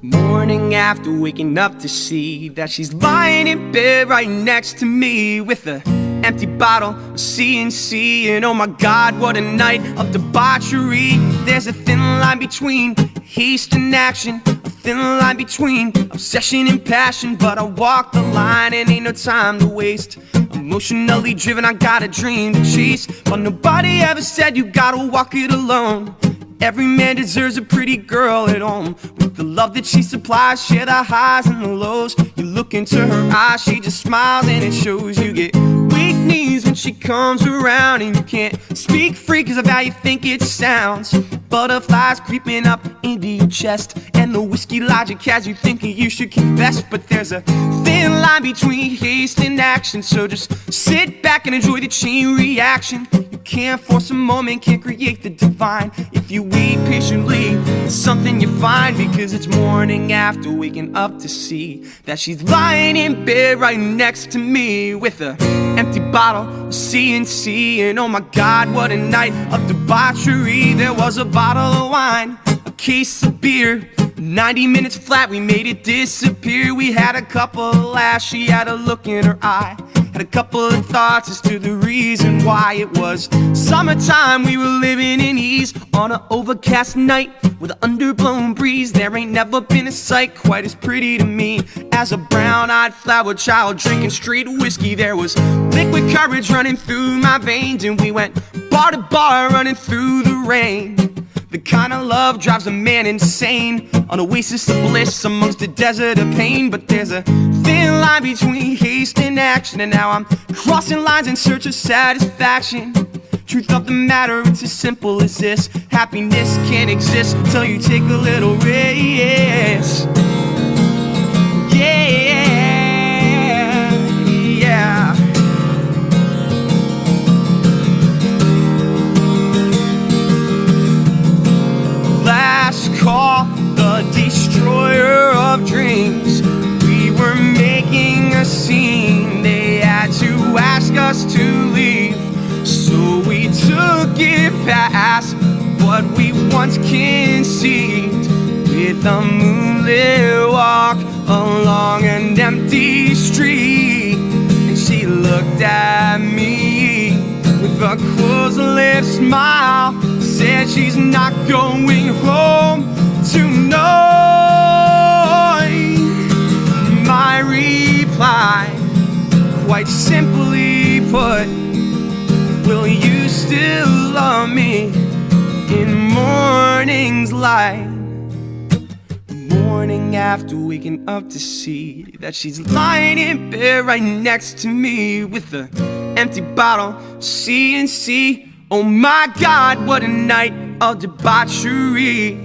Morning after waking up to see that she's lying in bed right next to me with an empty bottle of CNC. And oh my God, what a night of debauchery. There's a thin line between haste and action, a thin line between obsession and passion. But I walk the line and ain't no time to waste. Emotionally driven, I got a dream to chase, but nobody ever said you gotta walk it alone. Every man deserves a pretty girl at home, with the love that she supplies, share the highs and the lows. You look into her eyes, she just smiles and it shows. You get weak knees when she comes around, and you can't speak free cause of how you think it sounds. Butterflies creeping up into your chest, and the whiskey logic has you thinking you should confess. But there's a thin line between haste and action, so just sit back and enjoy the chain reaction. You can't force a moment, can't create the divine. If you wait patiently, it's something you find, because it's morning after waking up to see that she's lying in bed right next to me with an empty bottle of CNC. And oh my God, what a night of debauchery. There was a bottle of wine, a case of beer, 90 minutes flat, we made it disappear. We had a couple of laughs, she had a look in her eye, had a couple of thoughts as to the reason why. It was summertime, we were living in ease on an overcast night with an underblown breeze. There ain't never been a sight quite as pretty to me as a brown-eyed flower child drinking straight whiskey. There was liquid courage running through my veins, and we went bar to bar running through the rain. The kind of love drives a man insane, an oasis of bliss amongst a desert of pain. But there's a thin line between haste and action, and now I'm crossing lines in search of satisfaction. Truth of the matter, it's as simple as this: happiness can't exist till you take a little risk. Yeah, yeah. Last call, the destroyer of dreams. We were making a scene, they had to ask us to leave, so we took it past what we once conceived, with a moonlit walk along an empty street. And she looked at me with a closed lip smile, said she's not going home tonight. My reply, quite simply put: will you still love me in morning's light? Morning after waking up to see that she's lying in bed right next to me with an empty bottle of CNC. Oh my God, what a night of debauchery.